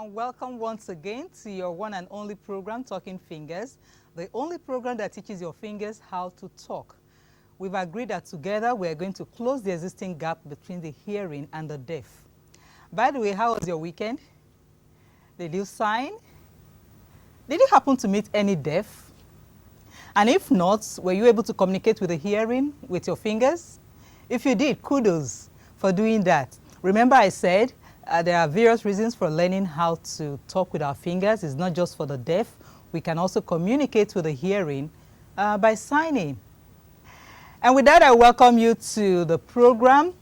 and welcome once again to your one and only program, Talking Fingers, the only program that teaches your fingers how to talk. We've agreed that together we're going to close the existing gap between the hearing and the deaf. By the way, how was your weekend? Did you sign? Did you happen to meet any deaf? And if not, were you able to communicate with the hearing with your fingers? If you did, kudos for doing that. Remember I said there are various reasons for learning how to talk with our fingers. It's not just for the deaf. We can also communicate with the hearing by signing. And with that, I welcome you to the program.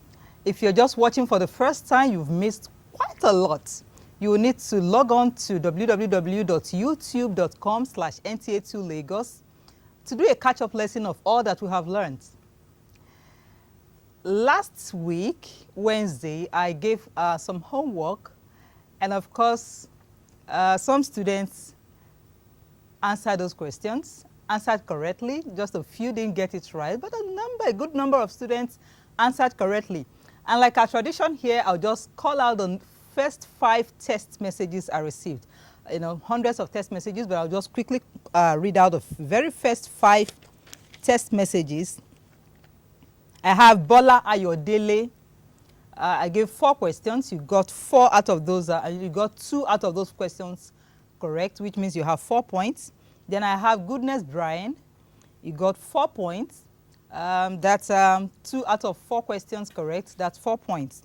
If you're just watching for the first time, you've missed quite a lot. You will need to log on to www.youtube.com/NTA2Lagos to do a catch-up lesson of all that we have learned. Last week, Wednesday, I gave some homework, and of course, some students answered those questions, answered correctly. Just a few didn't get it right, but a good number of students answered correctly. And like our tradition here, I'll just call out the first 5 text messages I received. Hundreds of text messages, but I'll just quickly read out the very first 5 text messages. I have Bola Ayodele. I gave 4 questions. You got 4 out of those. You got 2 out of those questions correct, which means you have 4 points. Then I have Goodness Brian. You got 4 points. That's 2 out of 4 questions correct. That's 4 points.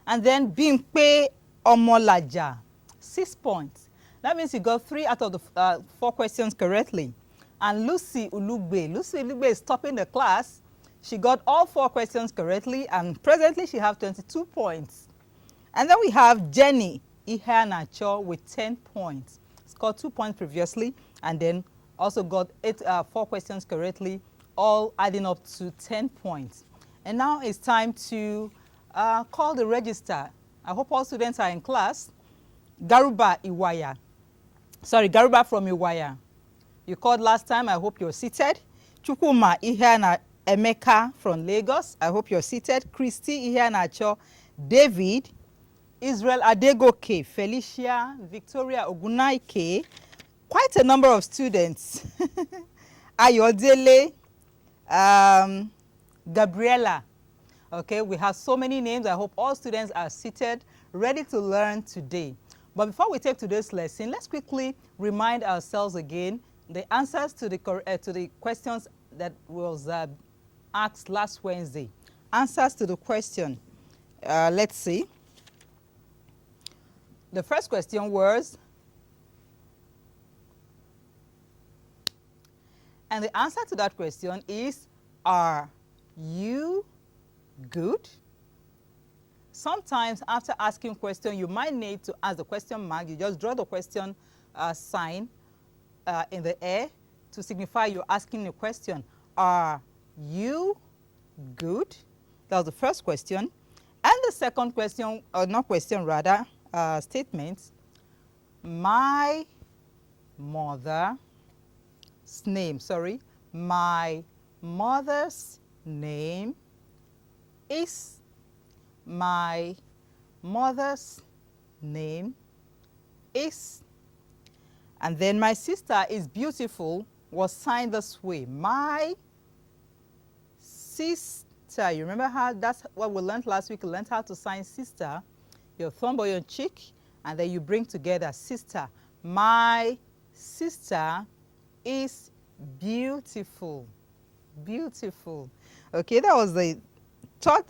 And then Bimpe Omolaja, 6 points. That means you got 3 out of the 4 questions correctly. And Lucy Ulugbe. Lucy Ulugbe is topping the class. She got all 4 questions correctly, and presently she has 22 points. And then we have Jenny Ihanacho with 10 points. Scored 2 points previously, and then also got 4 questions correctly, all adding up to 10 points. And now it's time to call the register. I hope all students are in class. Garuba Iwaya. Sorry, Garuba from Iwaya. You called last time. I hope you're seated. Chukuma Ihana Emeka from Lagos. I hope you're seated. Christy Ihanacho. David. Israel Adegoke. Felicia. Victoria Ogunaike. Quite a number of students. Ayodele. Gabriela. Okay, we have so many names. I hope all students are seated, ready to learn today. But before we take today's lesson, let's quickly remind ourselves again the answers to the questions that was asked last Wednesday. Answers to the question. Let's see. The first question was, and the answer to that question is, are you good? Sometimes after asking a question, you might need to ask the question mark. You just draw the question sign in the air to signify you're asking a question. Are you good? That was the first question. And the second question, or not question rather, statement. My mother's name, my mother's name is. My mother's name is. And then my sister is beautiful was signed this way. My sister. You remember how that's what we learned last week? We learned how to sign sister. Your thumb or your cheek, and then you bring together sister. My sister is beautiful. Beautiful. Okay, that was the third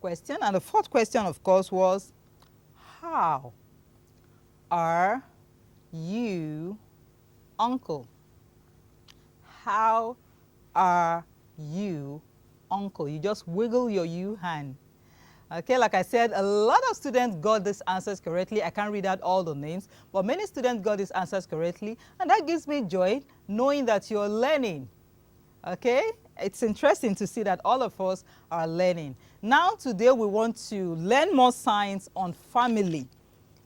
question. And the fourth question, of course, was, how are you, uncle? How are you, uncle? You just wiggle your you hand. Okay, like I said, a lot of students got these answers correctly. I can't read out all the names, but many students got these answers correctly, and that gives me joy knowing that you're learning. Okay, it's interesting to see that all of us are learning. Now today we want to learn more signs on family,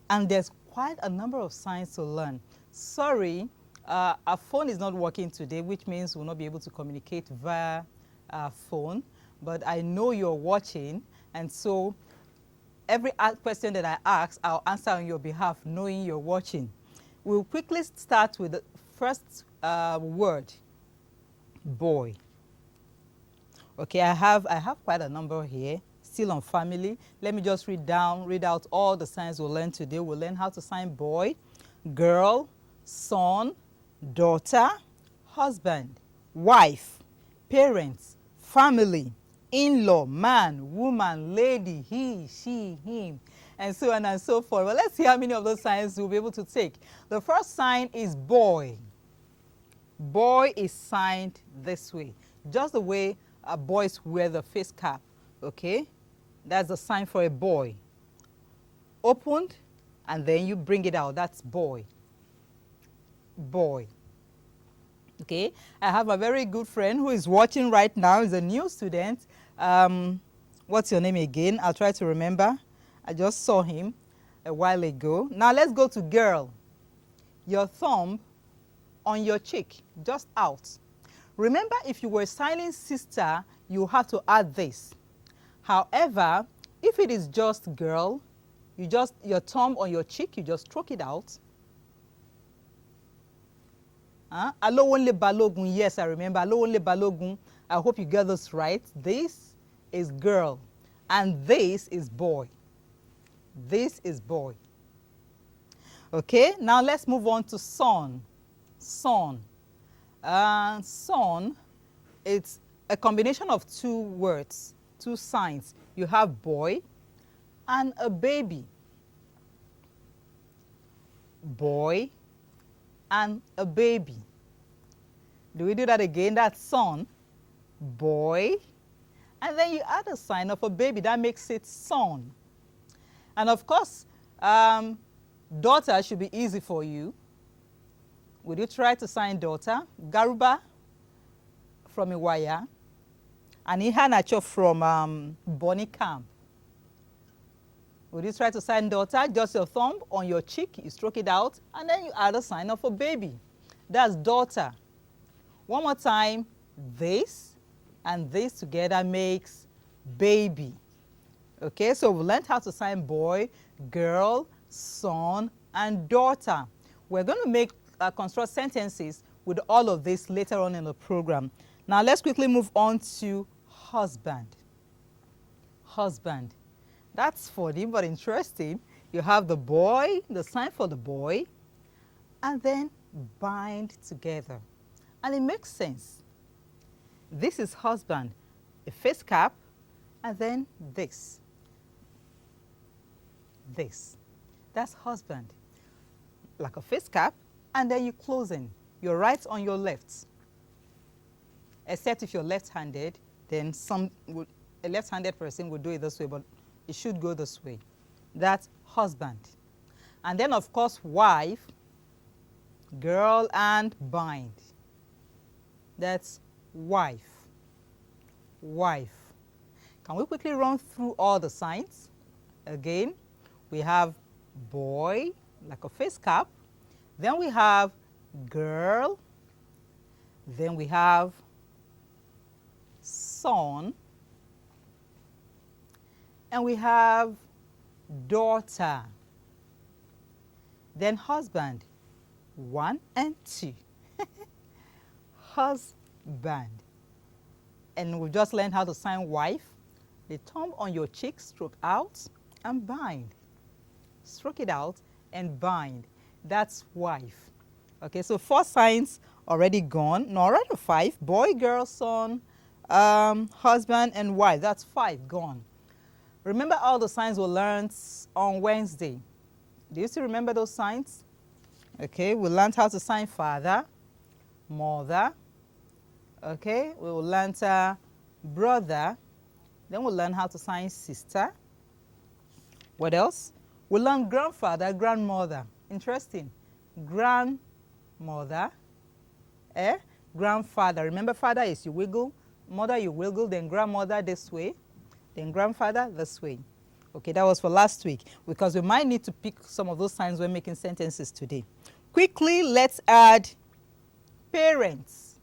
and there's quite a number of signs to learn. Sorry, our phone is not working today, which means we'll not be able to communicate via phone, but I know you're watching, and so every question that I ask, I'll answer on your behalf, knowing you're watching. We'll quickly start with the first word, boy. Okay, I have quite a number here, still on family. Let me just read out all the signs we'll learn today. We'll learn how to sign boy, girl, son, daughter, husband, wife, parents, family, in-law, man, woman, lady, he, she, him, and so on and so forth. Well, let's see how many of those signs we'll be able to take. The first sign is boy. Boy is signed this way, just the way boys wear the face cap, okay? That's a sign for a boy. Opened, and then you bring it out. That's boy. Boy. Okay, I have a very good friend who is watching right now. He's a new student. What's your name again? I'll try to remember. I just saw him a while ago. Now let's go to girl. Your thumb on your cheek, just out. Remember, if you were signing sister, you have to add this. However, if it is just girl, your thumb on your cheek, you just stroke it out. Alowonle Balogun, yes, I remember. Alowonle Balogun, I hope you get this right. This is girl, and this is boy. This is boy. Okay, now let's move on to son. Son. Son, it's a combination of two words, two signs. You have boy and a baby. Boy and a baby. Do we do that again? That's son, boy, and then you add a sign of a baby. That makes it son. And of course, daughter should be easy for you. Would you try to sign daughter? Garuba from Iwaya, and Ihanacho from Bonny Camp. Would you try to sign daughter? Just your thumb on your cheek, you stroke it out, and then you add a sign of a baby. That's daughter. One more time, this and this together makes baby. Okay, so we learned how to sign boy, girl, son, and daughter. We're going to construct sentences with all of this later on in the program. Now let's quickly move on to husband. Husband. That's funny but interesting. You have the boy, the sign for the boy, and then bind together. And it makes sense. This is husband, a face cap, and then this. This. That's husband. Like a face cap, and then you closing. Your right on your left. Except if you're left-handed, then a left-handed person would do it this way, but it should go this way. That's husband. And then, of course, wife, girl, and bind. That's wife. Wife. Can we quickly run through all the signs? Again, we have boy, like a face cap. Then we have girl. Then we have son. And we have daughter. Then husband, 1 and 2. Husband. And we've just learned how to sign wife. The thumb on your cheek, stroke out and bind. Stroke it out and bind. That's wife. Okay, so 4 signs already gone. No, already 5. Boy, girl, son, husband, and wife. That's 5 gone. Remember all the signs we learned on Wednesday. Do you still remember those signs? Okay, we learned how to sign father, mother. Okay, we will learn brother. Then we'll learn how to sign sister. What else? We'll learn grandfather, grandmother. Interesting. Grandmother. Grandfather. Remember, father is you wiggle, mother you wiggle, then grandmother this way, then grandfather this way. Okay, that was for last week, because we might need to pick some of those signs when making sentences today. Quickly, let's add parents.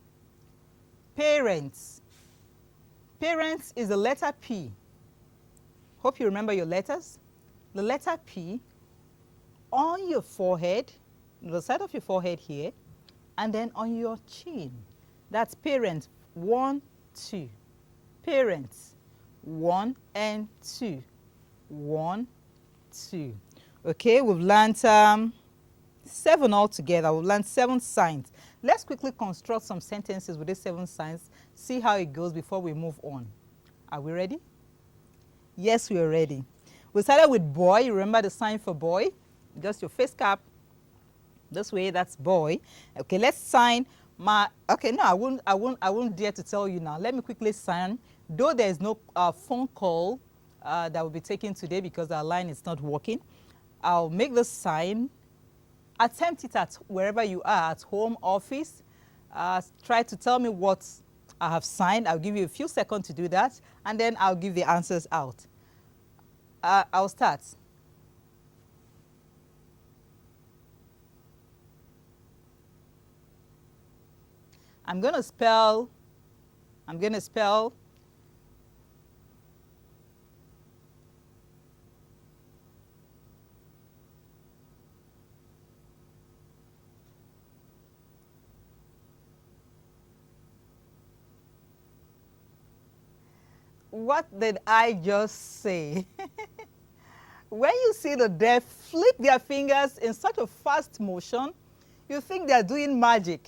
Parents. Parents is the letter P. Hope you remember your letters. the letter P on your forehead, the side of your forehead here, and then on your chin. That's parents, 1, 2. Parents, 1 and 2. 1, 2. Okay, we've learned 7 altogether. We've learned 7 signs. Let's quickly construct some sentences with these 7 signs, see how it goes before we move on. Are we ready? Yes, we are ready. We started with boy. Remember the sign for boy? Just your face cap this way, that's boy. Okay, let's sign my, okay, no, I won't dare to tell you now. Let me quickly sign, though there is no phone call that will be taken today because our line is not working. I'll make the sign. Attempt it at wherever you are, at home, office. Try to tell me what I have signed. I'll give you a few seconds to do that, and then I'll give the answers out. I'll start. I'm going to spell what did I just say? When you see the deaf flip their fingers in such a fast motion, you think they're doing magic.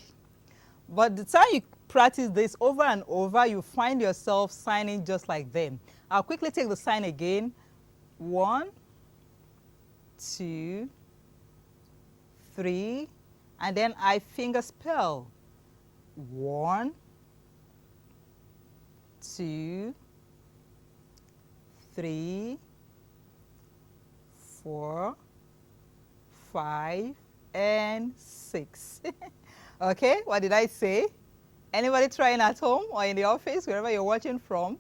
But the time you practice this over and over, you find yourself signing just like them. I'll quickly take the sign again. 1, 2, 3, and then I finger spell. 1, 2, 3, 4, 5, and 6. Okay, what did I say? Anybody trying at home or in the office, wherever you're watching from?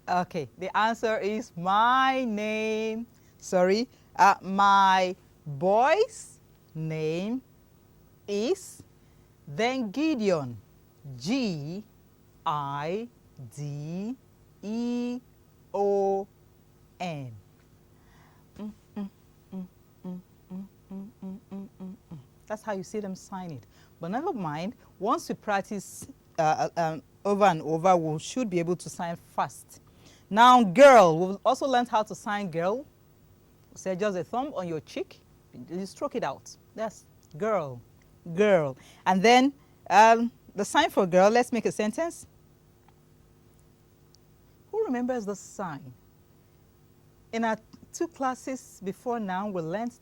Okay, the answer is my name. Sorry, my boy's name is, then Gideon, Gideon. That's how you see them sign it. But never mind, once we practice over and over, we should be able to sign fast. Now, girl, we've also learned how to sign girl. So just a thumb on your cheek, you stroke it out. That's girl, girl. And then the sign for girl, let's make a sentence. Who remembers the sign? In our 2 classes before now, we learned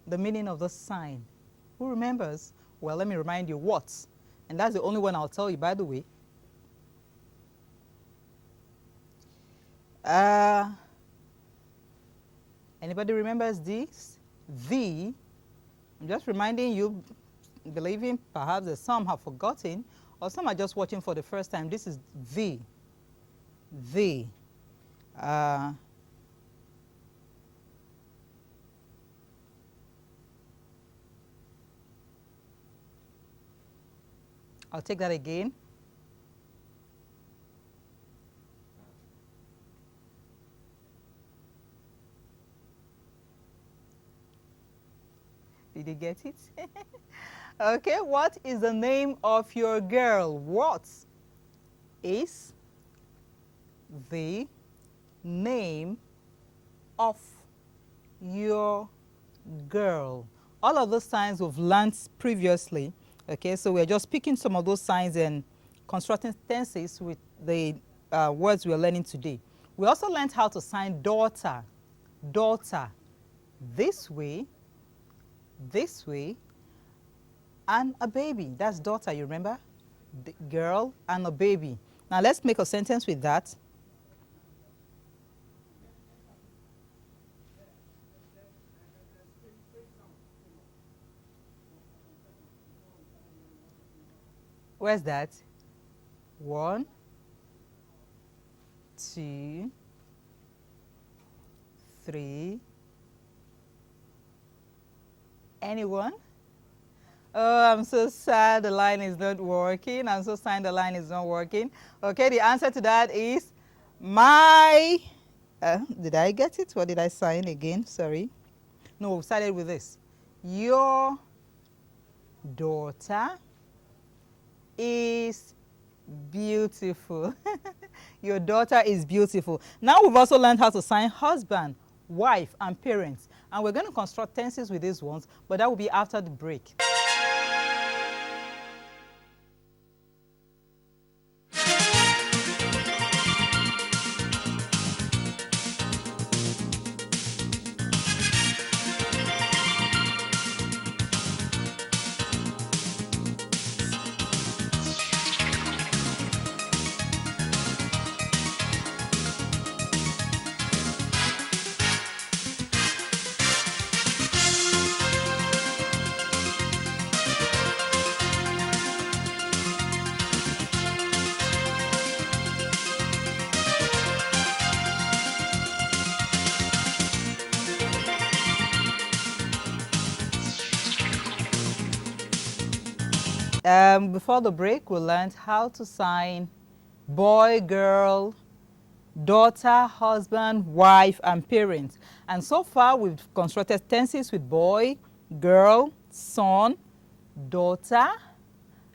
the meaning of the sign. Who remembers? Well, let me remind you what. And that's the only one I'll tell you, by the way. Anybody remembers this? The. I'm just reminding you, believing perhaps that some have forgotten or some are just watching for the first time. This is the. The. I'll take that again. Did you get it? Okay, what is the name of your girl? What is the name of your girl? All of those signs we've learned previously. Okay, so we're just picking some of those signs and constructing tenses with the words we're learning today. We also learned how to sign daughter, daughter, this way, and a baby. That's daughter, you remember? The girl and a baby. Now let's make a sentence with that. Where's that? 1, 2, 3. Anyone? Oh, I'm so sad the line is not working. I'm so sad the line is not working. Okay, the answer to that is my Did I get it? What did I sign again? Sorry. No, we started with this. Your daughter is beautiful. Your daughter is beautiful. Now we've also learned how to sign husband, wife, and parents. And we're going to construct tenses with these ones, but that will be after the break. Before the break, we learned how to sign boy, girl, daughter, husband, wife, and parents. And so far, we've constructed tenses with boy, girl, son, daughter.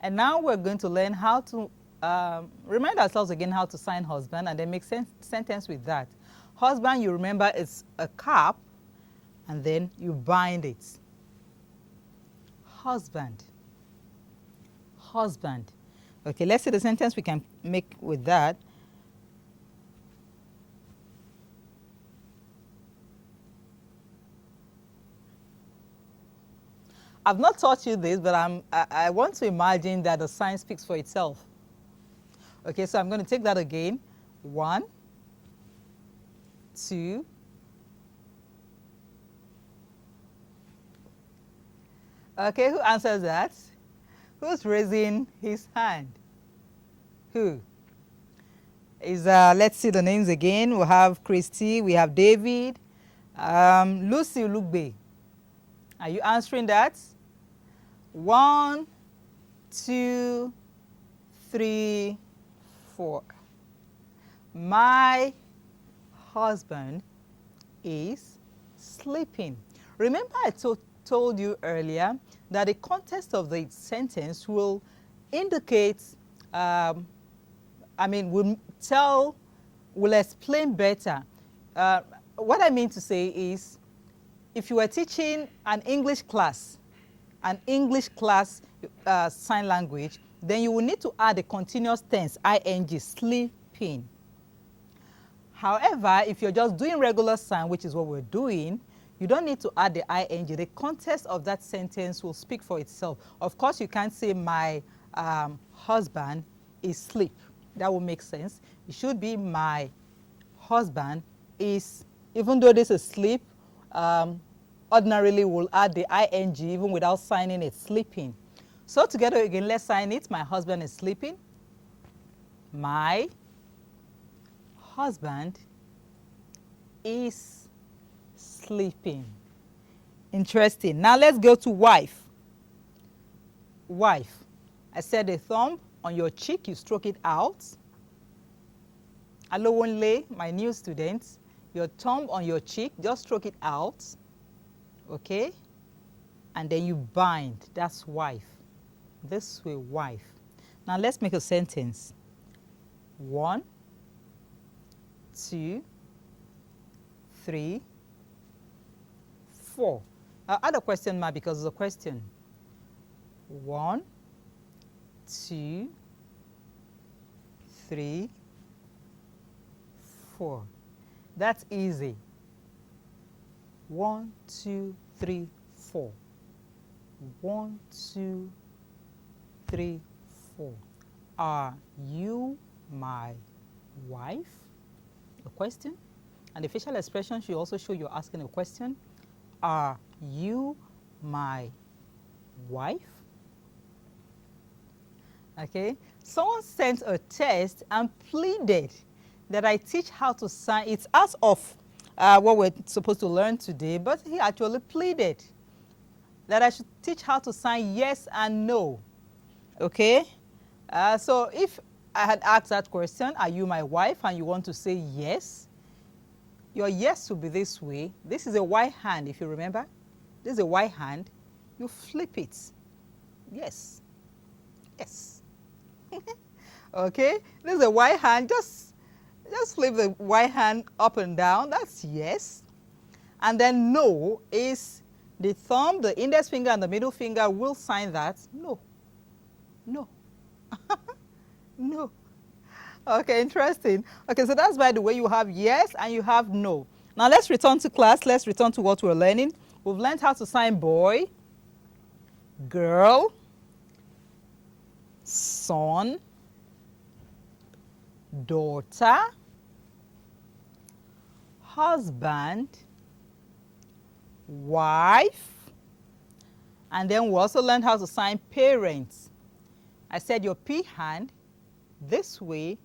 And now we're going to learn how to remind ourselves again how to sign husband and then make sentence with that. Husband, you remember, it's a cap, and then you bind it. Husband. Husband. Okay, let's see the sentence we can make with that. I've not taught you this, but I want to imagine that the sign speaks for itself. Okay, so I'm going to take that again. 1, 2. Okay, who answers that? Who's raising his hand? Who? Let's see the names again. We have Christy, we have David, Lucy Ulugbe. Are you answering that? 1, 2, 3, 4. My husband is sleeping. Remember I told you earlier that the context of the sentence will indicate, will explain better. What I mean to say is, if you were teaching an English class sign language, then you will need to add a continuous tense, ing, sleeping. However, if you're just doing regular sign, which is what we're doing, you don't need to add the ing. The context of that sentence will speak for itself. Of course, you can't say my husband is asleep. That will make sense. It should be my husband is, even though this is sleep, ordinarily we'll add the ing even without signing it, sleeping. So together again, let's sign it. My husband is sleeping. My husband is sleeping. Interesting. Now let's go to wife. Wife. I said a thumb on your cheek, you stroke it out. Alowonle, my new students, your thumb on your cheek, just stroke it out. Okay? And then you bind. That's wife. This way, wife. Now let's make a sentence. 1, 2, 3, 4. I'll add a question mark because it's a question. 1, 2, 3, 4. That's easy. 1, 2, 3, 4. 1, 2, 3, 4. Are you my wife? A question. And the facial expression should also show you're asking a question. Are you my wife? Okay. Someone sent a test and pleaded that I teach how to sign. It's out of what we're supposed to learn today, but he actually pleaded that I should teach how to sign yes and no. Okay. So if I had asked that question, are you my wife, and you want to say yes, Your yes will be this way. This is a Y hand, if you remember. This is a Y hand. You flip it. Yes. Yes. Okay, this is a Y hand. Just flip the Y hand up and down. That's yes. And then no is the thumb, the index finger, and the middle finger will sign that. No. No. No. Okay, interesting. Okay, so that's by the way you have yes and you have no. Now let's return to class. Let's return to what we're learning. We've learned how to sign boy, girl, son, daughter, husband, wife, and then we also learned how to sign parents. I said your P hand this way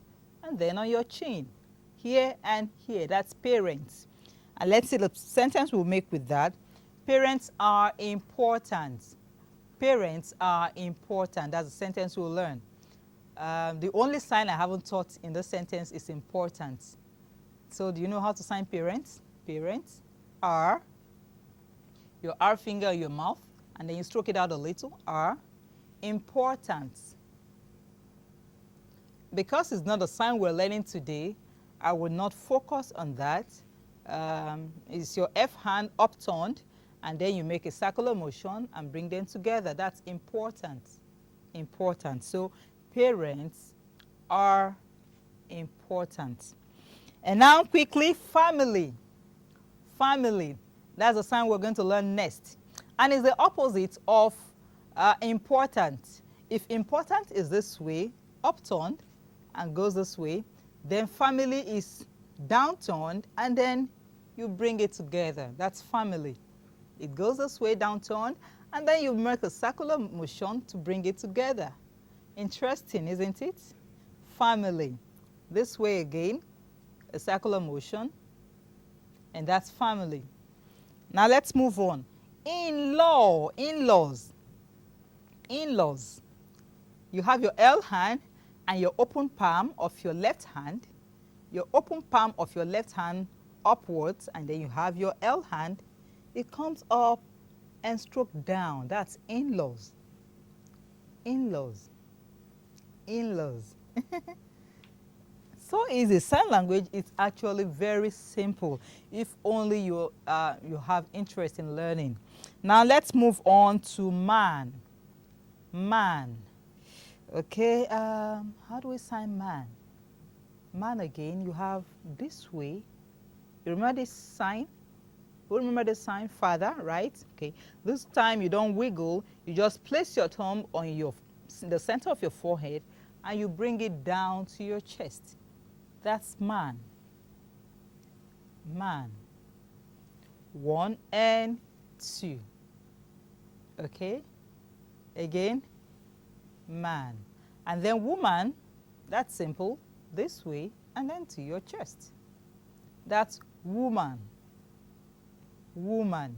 and then on your chin, here and here. That's parents. And let's see the sentence we'll make with that. Parents are important. Parents are important. That's the sentence we'll learn. The only sign I haven't taught in this sentence is important. So do you know how to sign parents? Parents are your R finger in your mouth, and then you stroke it out a little. Are important. Because it's not a sign we're learning today, I will not focus on that. It's your F hand upturned, and then you make a circular motion and bring them together. That's important. Important. So parents are important. And now quickly, family. Family. That's the sign we're going to learn next. And it's the opposite of important. If important is this way, upturned, and goes this way, then family is downturned, and then you bring it together. That's family. It goes this way, downturned, and then you make a circular motion to bring it together. Interesting, isn't it? Family. This way again, a circular motion, and that's family. Now let's move on. In-law, in-laws. In-laws. You have your L hand and your open palm of your left hand, your open palm of your left hand upwards, and then you have your L hand. It comes up and stroke down. That's in-laws. In-laws. In-laws. So easy. Sign language is actually very simple if only you have interest in learning. Now let's move on to man. Man. Okay, how do we sign man? Man again, you have this way. You remember this sign? You remember the sign father, right? Okay, this time you don't wiggle. You just place your thumb on the center of your forehead and you bring it down to your chest. That's man. Man. 1 and 2. Okay? Again, man. And then woman, that's simple. This way and then to your chest. That's woman. Woman.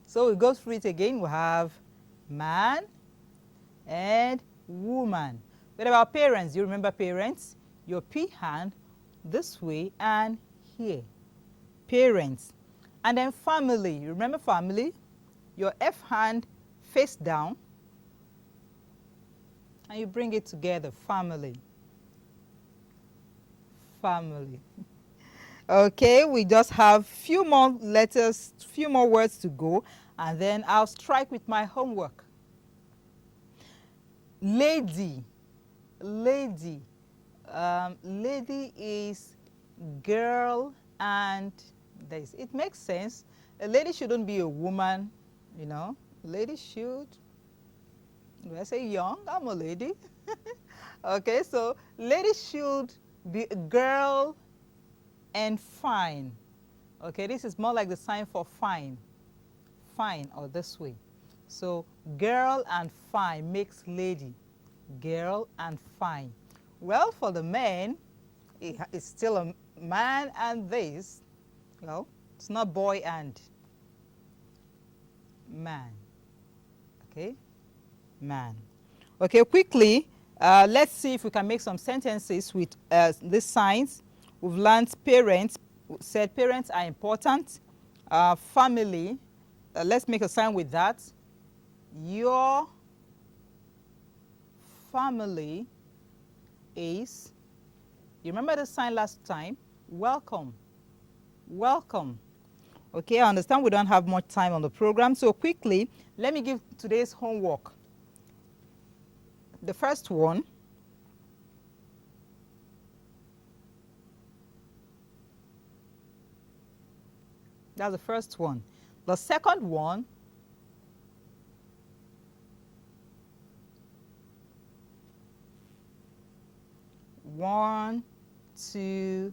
So we go through it again. We have man and woman. What about parents? You remember parents? Your P hand this way and here. Parents. And then family. You remember family? Your F hand face down. And you bring it together. Family. Family. Okay, we just have few more letters, few more words to go, and then I'll strike with my homework. Lady. Lady. Lady is girl, and this. It makes sense. A lady shouldn't be a woman, you know. Lady should, when I say young, I'm a lady. Okay, so lady should be a girl and fine. Okay, this is more like the sign for fine. Fine, or this way. So girl and fine makes lady. Girl and fine. Well, for the men, it's still a man and this. Well, it's not boy and man. Okay, man. Okay, quickly, let's see if we can make some sentences with these signs. We've learned parents, said parents are important. Family, let's make a sign with that. Your family is, you remember the sign last time? Welcome. Welcome. Okay, I understand we don't have much time on the program, so quickly, let me give today's homework. The first one, that's the first one. The second one, one, two,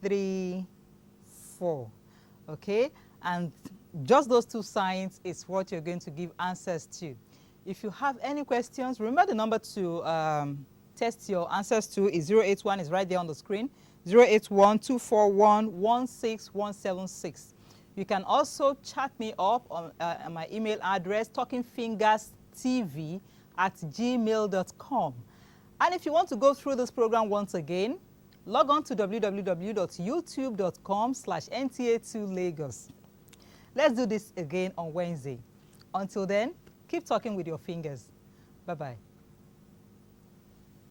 three, four. Okay, and just those two signs is what you're going to give answers to. If you have any questions, remember the number to test your answers to is 081, is right there on the screen, 081-241-16176. You can also chat me up on my email address, talkingfingerstv@gmail.com. And if you want to go through this program once again, log on to www.youtube.com/NTA2Lagos. Let's do this again on Wednesday. Until then, keep talking with your fingers. Bye-bye.